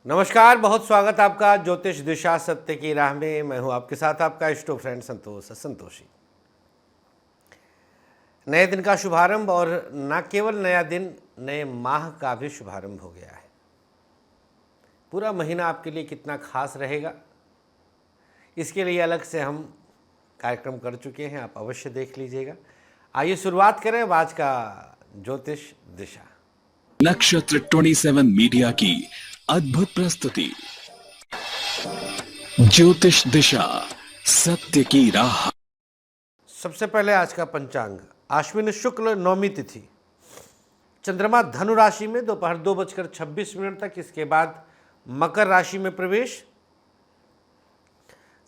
नमस्कार, बहुत स्वागत आपका ज्योतिष दिशा सत्य की राह में। मैं हूं आपके साथ आपका इष्टो फ्रेंड संतोषी। नए दिन का शुभारंभ और न केवल नया दिन, नए माह का भी शुभारंभ हो गया है। पूरा महीना आपके लिए कितना खास रहेगा, इसके लिए अलग से हम कार्यक्रम कर चुके हैं, आप अवश्य देख लीजिएगा। आइए शुरुआत करें अब आज का ज्योतिष दिशा। नक्षत्र 27 मीडिया की अद्भुत प्रस्तुति ज्योतिष दिशा सत्य की राह। सबसे पहले आज का पंचांग। आश्विन शुक्ल नौमी तिथि, चंद्रमा धनु राशि में दोपहर 2:26 तक, इसके बाद मकर राशि में प्रवेश।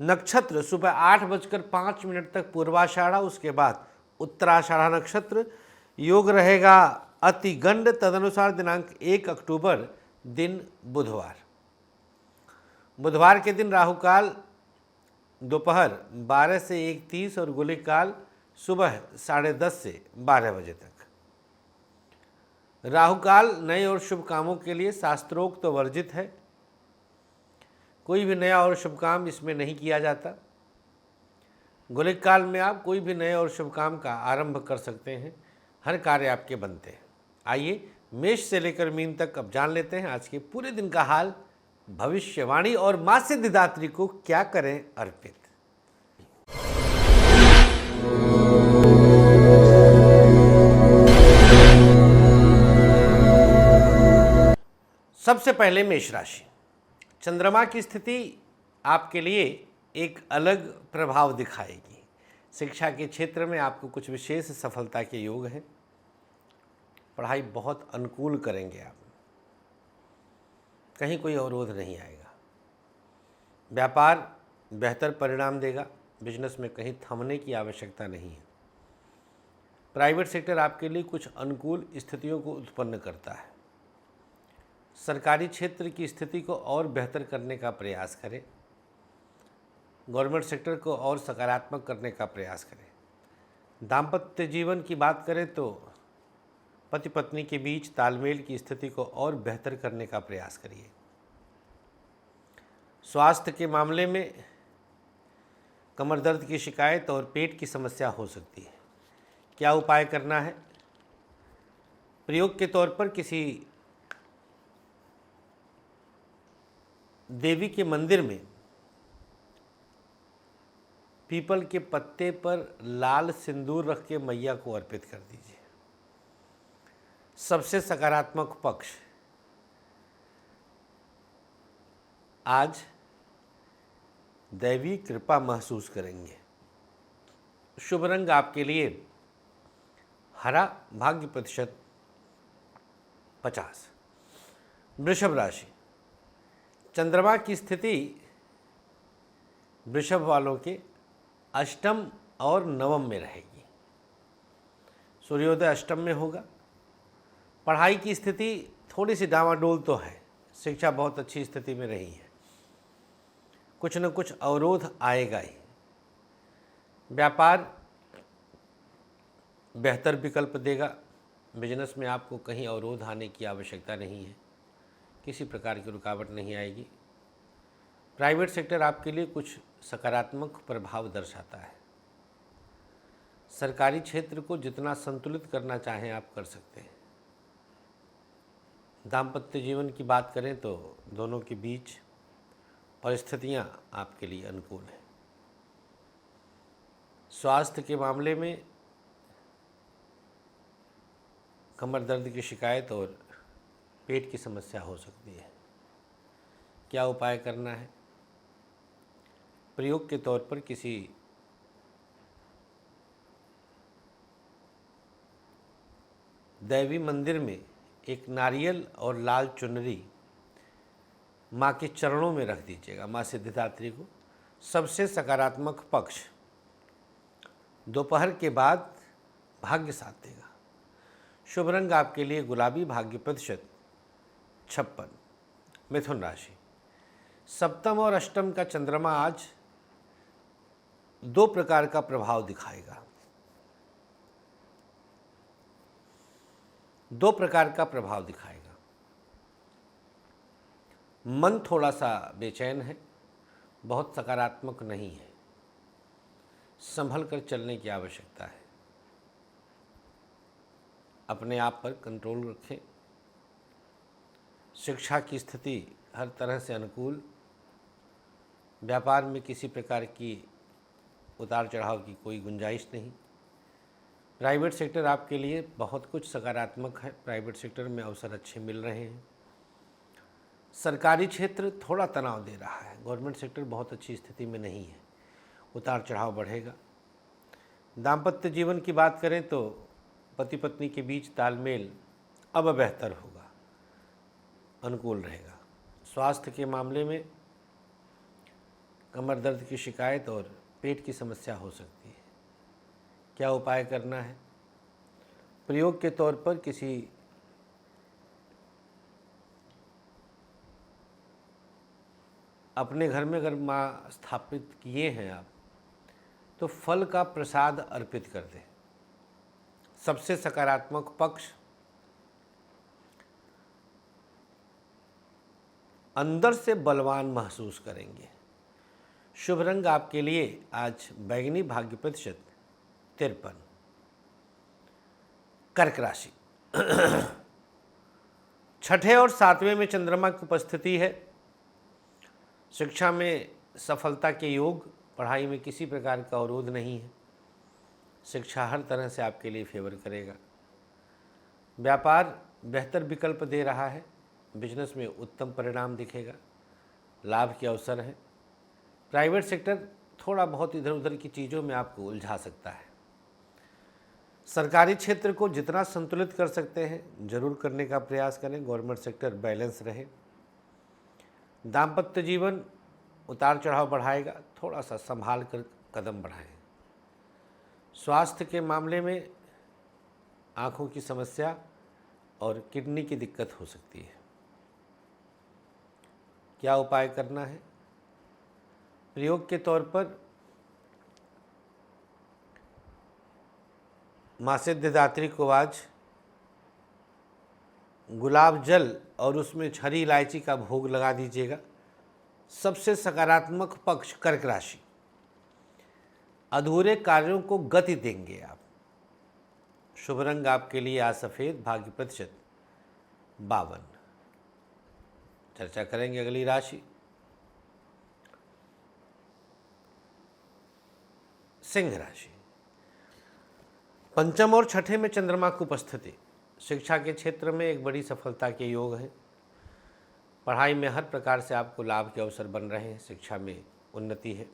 नक्षत्र सुबह 8:05 तक पूर्वाषाढ़ा, उसके बाद उत्तराषाढ़ा नक्षत्र। योग रहेगा अतिगंड, तदनुसार दिनांक 1 अक्टूबर दिन बुधवार के दिन राहु काल दोपहर 12 से 1:30 और गुलिक काल सुबह 10:30 से 12 बजे तक। राहु काल नए और शुभ कामों के लिए शास्त्रोक्त तो वर्जित है, कोई भी नया और शुभ काम इसमें नहीं किया जाता। गुलिक काल में आप कोई भी नए और शुभ काम का आरंभ कर सकते हैं, हर कार्य आपके बनते हैं। आइए मेष से लेकर मीन तक अब जान लेते हैं आज के पूरे दिन का हाल, भविष्यवाणी और मां सिद्धिदात्री को क्या करें अर्पित। सबसे पहले मेष राशि। चंद्रमा की स्थिति आपके लिए एक अलग प्रभाव दिखाएगी। शिक्षा के क्षेत्र में आपको कुछ विशेष सफलता के योग हैं। पढ़ाई बहुत अनुकूल करेंगे आप, कहीं कोई अवरोध नहीं आएगा। व्यापार बेहतर परिणाम देगा, बिजनेस में कहीं थमने की आवश्यकता नहीं है। प्राइवेट सेक्टर आपके लिए कुछ अनुकूल स्थितियों को उत्पन्न करता है। सरकारी क्षेत्र की स्थिति को और बेहतर करने का प्रयास करें। गवर्नमेंट सेक्टर को और सकारात्मक करने का प्रयास करें। दाम्पत्य जीवन की बात करें तो पति पत्नी के बीच तालमेल की स्थिति को और बेहतर करने का प्रयास करिए। स्वास्थ्य के मामले में कमर दर्द की शिकायत और पेट की समस्या हो सकती है। क्या उपाय करना है? प्रयोग के तौर पर किसी देवी के मंदिर में पीपल के पत्ते पर लाल सिंदूर रख के मैया को अर्पित कर दीजिए। सबसे सकारात्मक पक्ष आज दैवी कृपा महसूस करेंगे। शुभ रंग आपके लिए हरा, भाग्य प्रतिशत 50। वृषभ राशि। चंद्रमा की स्थिति वृषभ वालों के अष्टम और नवम में रहेगी। सूर्योदय अष्टम में होगा। पढ़ाई की स्थिति थोड़ी सी डामाडोल तो है, शिक्षा बहुत अच्छी स्थिति में रही है, कुछ न कुछ अवरोध आएगा ही। व्यापार बेहतर विकल्प देगा। बिजनेस में आपको कहीं अवरोध आने की आवश्यकता नहीं है, किसी प्रकार की रुकावट नहीं आएगी। प्राइवेट सेक्टर आपके लिए कुछ सकारात्मक प्रभाव दर्शाता है। सरकारी क्षेत्र को जितना संतुलित करना चाहें आप कर सकते हैं। दाम्पत्य जीवन की बात करें तो दोनों के बीच परिस्थितियां आपके लिए अनुकूल हैं। स्वास्थ्य के मामले में कमर दर्द की शिकायत और पेट की समस्या हो सकती है। क्या उपाय करना है? प्रयोग के तौर पर किसी दैवी मंदिर में एक नारियल और लाल चुनरी माँ के चरणों में रख दीजिएगा, माँ सिद्धिदात्री को। सबसे सकारात्मक पक्ष दोपहर के बाद भाग्य साथ देगा। शुभ रंग आपके लिए गुलाबी, भाग्य प्रतिशत 56। मिथुन राशि। सप्तम और अष्टम का चंद्रमा आज दो प्रकार का प्रभाव दिखाएगा। मन थोड़ा सा बेचैन है, बहुत सकारात्मक नहीं है, संभल कर चलने की आवश्यकता है। अपने आप पर कंट्रोल रखें। शिक्षा की स्थिति हर तरह से अनुकूल, व्यापार में किसी प्रकार की उतार चढ़ाव की कोई गुंजाइश नहीं। प्राइवेट सेक्टर आपके लिए बहुत कुछ सकारात्मक है, प्राइवेट सेक्टर में अवसर अच्छे मिल रहे हैं। सरकारी क्षेत्र थोड़ा तनाव दे रहा है, गवर्नमेंट सेक्टर बहुत अच्छी स्थिति में नहीं है, उतार चढ़ाव बढ़ेगा। दाम्पत्य जीवन की बात करें तो पति पत्नी के बीच तालमेल अब बेहतर होगा, अनुकूल रहेगा। स्वास्थ्य के मामले में कमर दर्द की शिकायत और पेट की समस्या हो सकती है। क्या उपाय करना है? प्रयोग के तौर पर किसी अपने घर में अगर माँ स्थापित किए हैं आप, तो फल का प्रसाद अर्पित कर दें। सबसे सकारात्मक पक्ष अंदर से बलवान महसूस करेंगे। शुभ रंग आपके लिए आज बैंगनी, भाग्य प्रतिशत 53। कर्क राशि, छठे और सातवें में चंद्रमा की उपस्थिति है। शिक्षा में सफलता के योग, पढ़ाई में किसी प्रकार का अवरोध नहीं है। शिक्षा हर तरह से आपके लिए फेवर करेगा। व्यापार बेहतर विकल्प दे रहा है, बिजनेस में उत्तम परिणाम दिखेगा, लाभ के अवसर है। प्राइवेट सेक्टर थोड़ा बहुत इधर उधर की चीज़ों में आपको उलझा सकता है। सरकारी क्षेत्र को जितना संतुलित कर सकते हैं जरूर करने का प्रयास करें, गवर्नमेंट सेक्टर बैलेंस रहे। दाम्पत्य जीवन उतार चढ़ाव बढ़ाएगा, थोड़ा सा संभाल कर कदम बढ़ाएं। स्वास्थ्य के मामले में आँखों की समस्या और किडनी की दिक्कत हो सकती है। क्या उपाय करना है? प्रयोग के तौर पर माँ सिद्धिदात्री को आज गुलाब जल और उसमें हरी इलायची का भोग लगा दीजिएगा। सबसे सकारात्मक पक्ष कर्क राशि, अधूरे कार्यों को गति देंगे आप। शुभ रंग आपके लिए आज सफ़ेद, भाग्य प्रतिशत 52। चर्चा करेंगे अगली राशि, सिंह राशि। पंचम और छठे में चंद्रमा की उपस्थिति, शिक्षा के क्षेत्र में एक बड़ी सफलता के योग हैं। पढ़ाई में हर प्रकार से आपको लाभ के अवसर बन रहे हैं, शिक्षा में उन्नति है।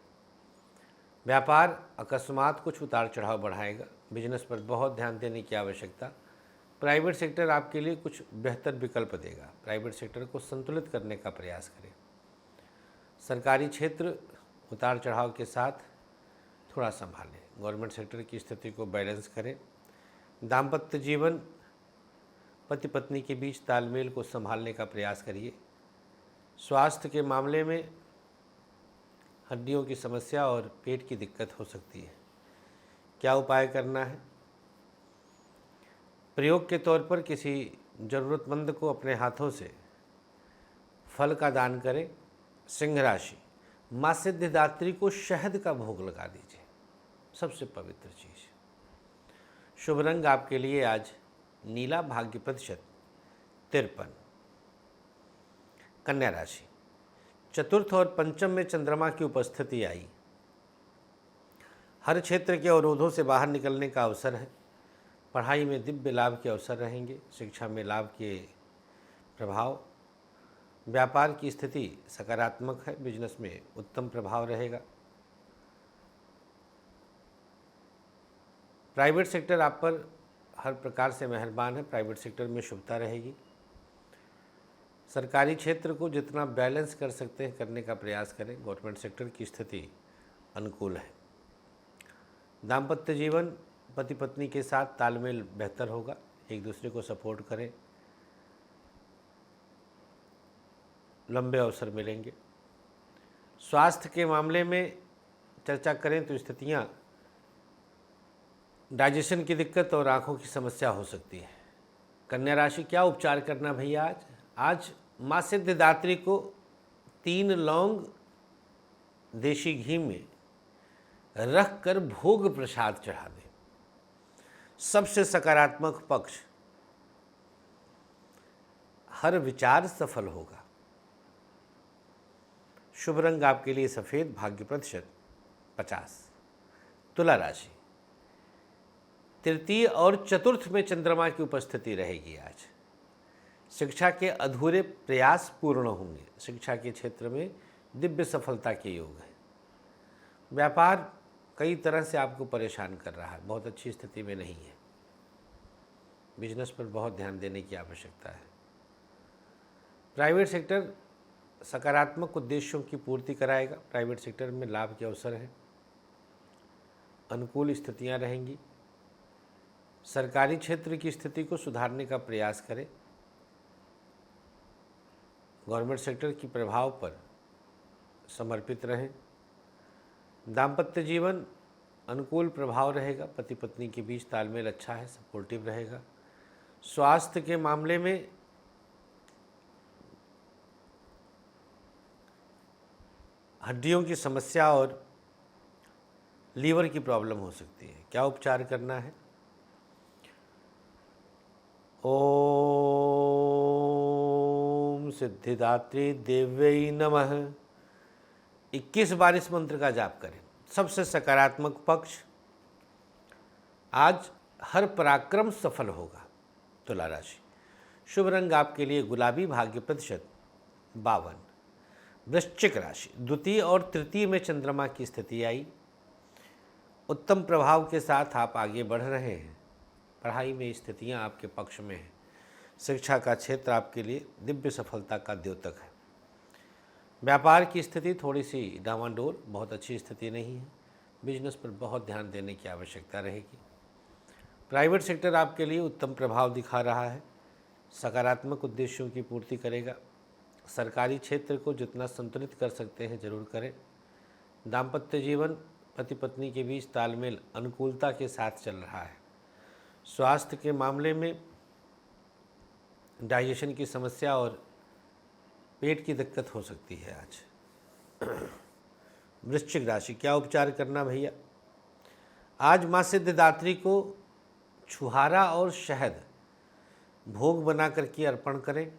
व्यापार अकस्मात कुछ उतार चढ़ाव बढ़ाएगा, बिजनेस पर बहुत ध्यान देने की आवश्यकता। प्राइवेट सेक्टर आपके लिए कुछ बेहतर विकल्प देगा, प्राइवेट सेक्टर को संतुलित करने का प्रयास करें। सरकारी क्षेत्र उतार चढ़ाव के साथ थोड़ा संभालें, गवर्नमेंट सेक्टर की स्थिति को बैलेंस करें। दाम्पत्य जीवन पति पत्नी के बीच तालमेल को संभालने का प्रयास करिए। स्वास्थ्य के मामले में हड्डियों की समस्या और पेट की दिक्कत हो सकती है। क्या उपाय करना है? प्रयोग के तौर पर किसी ज़रूरतमंद को अपने हाथों से फल का दान करें। सिंह राशि, माँ सिद्धिदात्री को शहद का भोग लगा दीजिए, सबसे पवित्र चीज़। शुभ रंग आपके लिए आज नीला, भाग्य प्रतिशत 53। कन्या राशि, चतुर्थ और पंचम में चंद्रमा की उपस्थिति आई। हर क्षेत्र के अवरोधों से बाहर निकलने का अवसर है। पढ़ाई में दिव्य लाभ के अवसर रहेंगे, शिक्षा में लाभ के प्रभाव। व्यापार की स्थिति सकारात्मक है, बिजनेस में उत्तम प्रभाव रहेगा। प्राइवेट सेक्टर आप पर हर प्रकार से मेहरबान है, प्राइवेट सेक्टर में शुभता रहेगी। सरकारी क्षेत्र को जितना बैलेंस कर सकते हैं करने का प्रयास करें, गवर्नमेंट सेक्टर की स्थिति अनुकूल है। दाम्पत्य जीवन पति पत्नी के साथ तालमेल बेहतर होगा, एक दूसरे को सपोर्ट करें, लंबे अवसर मिलेंगे। स्वास्थ्य के मामले में चर्चा करें तो स्थितियाँ डाइजेशन की दिक्कत और आँखों की समस्या हो सकती है। कन्या राशि, क्या उपचार करना भैया? आज माँ सिद्धिदात्री को 3 लौंग देशी घी में रख कर भोग प्रसाद चढ़ा दें। सबसे सकारात्मक पक्ष, हर विचार सफल होगा। शुभ रंग आपके लिए सफेद, भाग्य प्रतिशत 50। तुला राशि, तृतीय और चतुर्थ में चंद्रमा की उपस्थिति रहेगी आज। शिक्षा के अधूरे प्रयास पूर्ण होंगे। शिक्षा के क्षेत्र में दिव्य सफलता के योग हैं। व्यापार कई तरह से आपको परेशान कर रहा है, बहुत अच्छी स्थिति में नहीं है। बिजनेस पर बहुत ध्यान देने की आवश्यकता है। प्राइवेट सेक्टर सकारात्मक उद्देश्यों की पूर्ति कराएगा। प्राइवेट सेक्टर में लाभ के अवसर हैं, अनुकूल स्थितियां रहेंगी। सरकारी क्षेत्र की स्थिति को सुधारने का प्रयास करें। गवर्नमेंट सेक्टर की प्रभाव पर समर्पित रहें। दाम्पत्य जीवन अनुकूल प्रभाव रहेगा। पति पत्नी के बीच तालमेल अच्छा है, सपोर्टिव रहेगा। स्वास्थ्य के मामले में हड्डियों की समस्या और लीवर की प्रॉब्लम हो सकती है। क्या उपचार करना है? ओम सिद्धिदात्री देव्यै नमः 21 बार इस मंत्र का जाप करें। सबसे सकारात्मक पक्ष, आज हर पराक्रम सफल होगा। तुला राशि, शुभ रंग आपके लिए गुलाबी, भाग्य प्रतिशत 52। वृश्चिक राशि, द्वितीय और तृतीय में चंद्रमा की स्थिति आई। उत्तम प्रभाव के साथ आप आगे बढ़ रहे हैं। पढ़ाई में स्थितियां आपके पक्ष में हैं। शिक्षा का क्षेत्र आपके लिए दिव्य सफलता का द्योतक है। व्यापार की स्थिति थोड़ी सी डामाडोल, बहुत अच्छी स्थिति नहीं है। बिजनेस पर बहुत ध्यान देने की आवश्यकता रहेगी। प्राइवेट सेक्टर आपके लिए उत्तम प्रभाव दिखा रहा है, सकारात्मक उद्देश्यों की पूर्ति करेगा। सरकारी क्षेत्र को जितना संतुलित कर सकते हैं जरूर करें। दाम्पत्य जीवन पति पत्नी के बीच तालमेल अनुकूलता के साथ चल रहा है। स्वास्थ्य के मामले में डाइजेशन की समस्या और पेट की दिक्कत हो सकती है आज। वृश्चिक राशि, क्या उपचार करना भैया? आज माँ सिद्धिदात्री को छुहारा और शहद भोग बना करके अर्पण करें।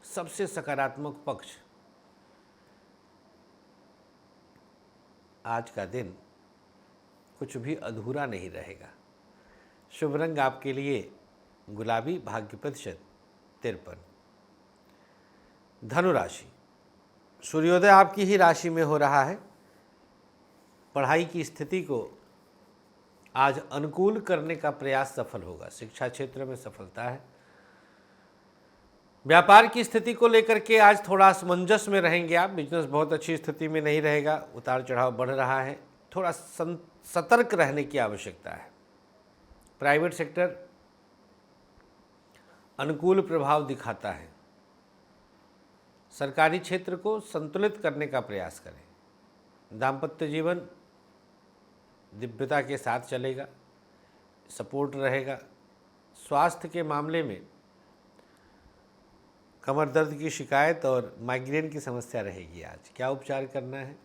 सबसे सकारात्मक पक्ष, आज का दिन कुछ भी अधूरा नहीं रहेगा। शुभ रंग आपके लिए गुलाबी, भाग्य प्रतिशत 53। धनु राशि, सूर्योदय आपकी ही राशि में हो रहा है। पढ़ाई की स्थिति को आज अनुकूल करने का प्रयास सफल होगा। शिक्षा क्षेत्र में सफलता है। व्यापार की स्थिति को लेकर के आज थोड़ा असमंजस में रहेंगे आप। बिजनेस बहुत अच्छी स्थिति में नहीं रहेगा, उतार चढ़ाव बढ़ रहा है। थोड़ा सतर्क रहने की आवश्यकता है। प्राइवेट सेक्टर अनुकूल प्रभाव दिखाता है। सरकारी क्षेत्र को संतुलित करने का प्रयास करें। दाम्पत्य जीवन दिव्यता के साथ चलेगा, सपोर्ट रहेगा। स्वास्थ्य के मामले में कमर दर्द की शिकायत और माइग्रेन की समस्या रहेगी आज। क्या उपचार करना है?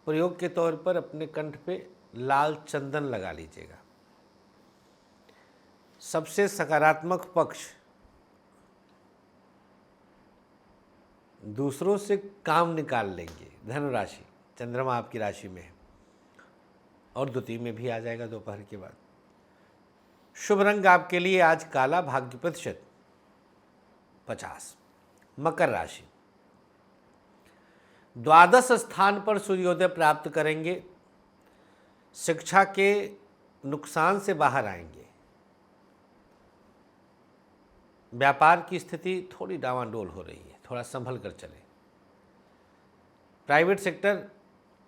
प्रयोग के तौर पर अपने कंठ पे लाल चंदन लगा लीजिएगा। सबसे सकारात्मक पक्ष, दूसरों से काम निकाल लेंगे। धनु राशि, चंद्रमा आपकी राशि में है और द्वितीय में भी आ जाएगा दोपहर के बाद। शुभ रंग आपके लिए आज काला, भाग्य प्रतिशत 50। मकर राशि, द्वादश स्थान पर सूर्योदय प्राप्त करेंगे। शिक्षा के नुकसान से बाहर आएंगे। व्यापार की स्थिति थोड़ी डावाडोल हो रही है, थोड़ा संभल कर चलें। प्राइवेट सेक्टर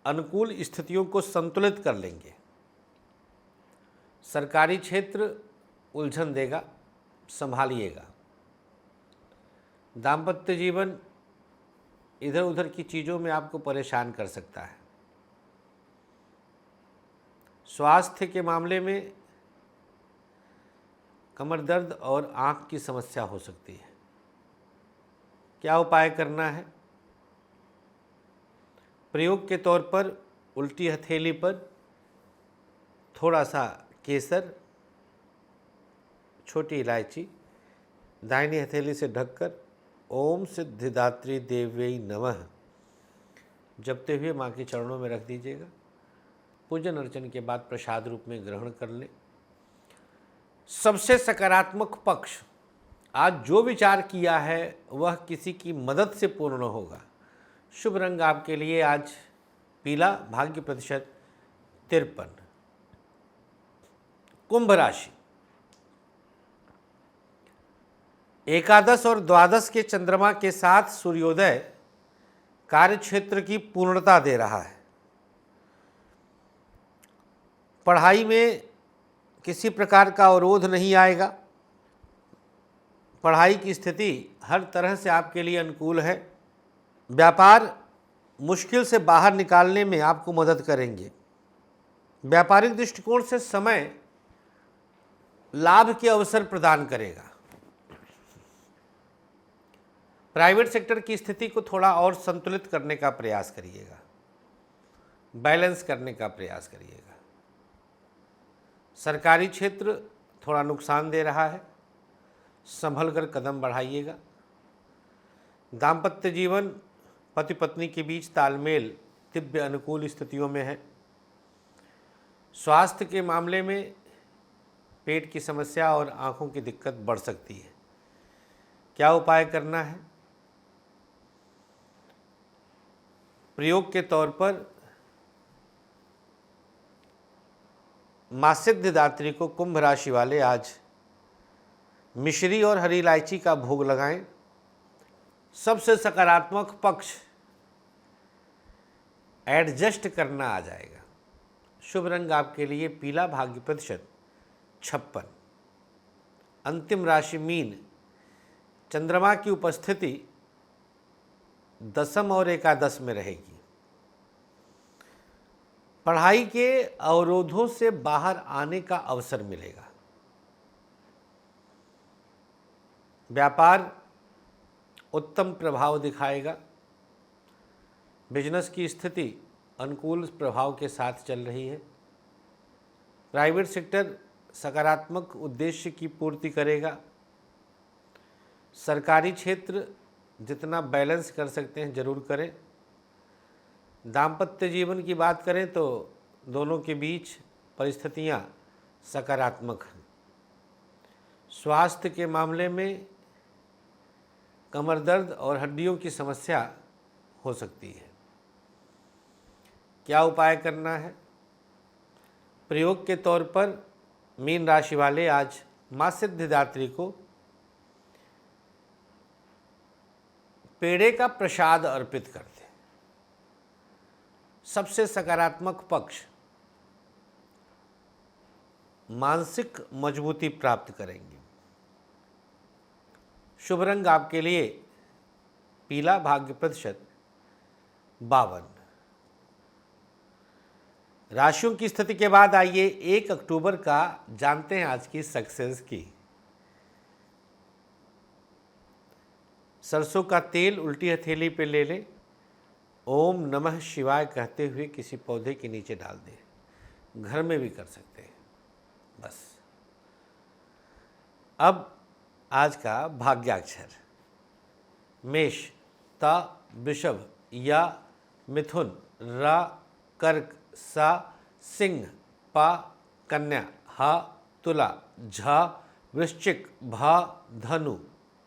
अनुकूल स्थितियों को संतुलित कर लेंगे। सरकारी क्षेत्र उलझन देगा, संभालिएगा। दाम्पत्य जीवन इधर उधर की चीज़ों में आपको परेशान कर सकता है। स्वास्थ्य के मामले में कमर दर्द और आँख की समस्या हो सकती है। क्या उपाय करना है? प्रयोग के तौर पर उल्टी हथेली पर थोड़ा सा केसर, छोटी इलायची दाहिनी हथेली से ढककर ओम सिद्धिदात्री देव्यै नमः जपते हुए माँ के चरणों में रख दीजिएगा। पूजन अर्चन के बाद प्रसाद रूप में ग्रहण कर लें। सबसे सकारात्मक पक्ष, आज जो विचार किया है वह किसी की मदद से पूर्ण होगा। शुभ रंग आपके लिए आज पीला, भाग्य प्रतिशत 53। कुंभ राशि, एकादश और द्वादश के चंद्रमा के साथ सूर्योदय कार्य क्षेत्र की पूर्णता दे रहा है। पढ़ाई में किसी प्रकार का अवरोध नहीं आएगा। पढ़ाई की स्थिति हर तरह से आपके लिए अनुकूल है। व्यापार मुश्किल से बाहर निकालने में आपको मदद करेंगे। व्यापारिक दृष्टिकोण से समय लाभ के अवसर प्रदान करेगा। प्राइवेट सेक्टर की स्थिति को थोड़ा और संतुलित करने का प्रयास करिएगा, बैलेंस करने का प्रयास करिएगा। सरकारी क्षेत्र थोड़ा नुकसान दे रहा है, संभल कर कदम बढ़ाइएगा। दाम्पत्य जीवन पति पत्नी के बीच तालमेल दिव्य अनुकूल स्थितियों में है। स्वास्थ्य के मामले में पेट की समस्या और आंखों की दिक्कत बढ़ सकती है। क्या उपाय करना है? प्रयोग के तौर पर माँ सिद्धिदात्री को कुंभ राशि वाले आज मिश्री और हरी इलायची का भोग लगाएं। सबसे सकारात्मक पक्ष, एडजस्ट करना आ जाएगा। शुभ रंग आपके लिए पीला, भाग्य प्रतिशत 56। अंतिम राशि मीन, चंद्रमा की उपस्थिति दशम और एकादश में रहेगी। पढ़ाई के अवरोधों से बाहर आने का अवसर मिलेगा। व्यापार उत्तम प्रभाव दिखाएगा। बिजनेस की स्थिति अनुकूल प्रभाव के साथ चल रही है। प्राइवेट सेक्टर सकारात्मक उद्देश्य की पूर्ति करेगा। सरकारी क्षेत्र जितना बैलेंस कर सकते हैं जरूर करें। दाम्पत्य जीवन की बात करें तो दोनों के बीच परिस्थितियां सकारात्मक हैं। स्वास्थ्य के मामले में कमर दर्द और हड्डियों की समस्या हो सकती है। क्या उपाय करना है? प्रयोग के तौर पर मीन राशि वाले आज माँ सिद्धिदात्री को पेड़े का प्रसाद अर्पित करते हैं। सबसे सकारात्मक पक्ष, मानसिक मजबूती प्राप्त करेंगे। शुभ रंग आपके लिए पीला, भाग्य प्रतिशत 52। राशियों की स्थिति के बाद आइए 1 अक्टूबर का जानते हैं आज की सक्सेस की। सरसों का तेल उल्टी हथेली पे ले लें, ओम नमः शिवाय कहते हुए किसी पौधे के नीचे डाल दें। घर में भी कर सकते हैं। बस अब आज का भाग्याक्षर, मेष, ता, वृषभ, या, मिथुन, रा, कर्क, सा, सिंह, पा, कन्या, हा, तुला, झा, वृश्चिक, भा, धनु,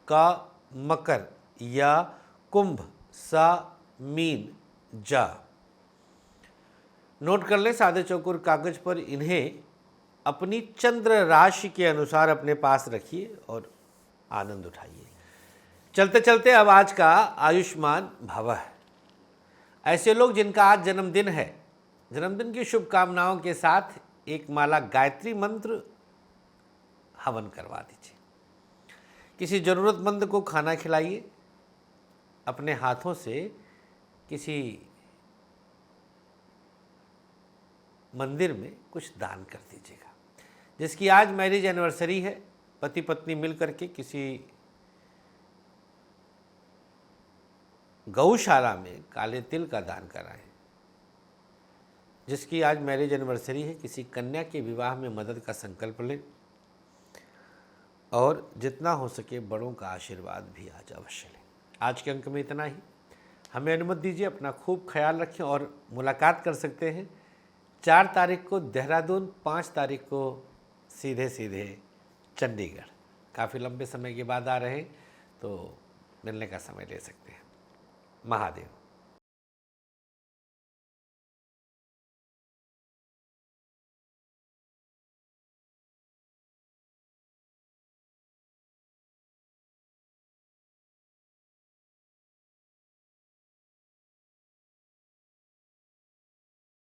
का, मकर, या, कुंभ, सा, मीन, जा। नोट कर लें सादे चौकोर कागज पर। इन्हें अपनी चंद्र राशि के अनुसार अपने पास रखिए और आनंद उठाइए। चलते चलते अब आज का आयुष्मान भवः। ऐसे लोग जिनका आज जन्मदिन है, जन्मदिन की शुभकामनाओं के साथ एक माला गायत्री मंत्र हवन करवा दीजिए। किसी जरूरतमंद को खाना खिलाइए। अपने हाथों से किसी मंदिर में कुछ दान कर दीजिएगा। जिसकी आज मैरिज एनिवर्सरी है, पति पत्नी मिल करके किसी गौशाला में काले तिल का दान कराएं। जिसकी आज मैरिज एनिवर्सरी है, किसी कन्या के विवाह में मदद का संकल्प लें और जितना हो सके बड़ों का आशीर्वाद भी आज अवश्य लें। आज के अंक में इतना ही। हमें अनुमति दीजिए, अपना खूब ख्याल रखें और मुलाकात कर सकते हैं 4 तारीख को देहरादून, 5 तारीख को सीधे सीधे चंडीगढ़। काफ़ी लंबे समय के बाद आ रहे हैं तो मिलने का समय ले सकते हैं। महादेव।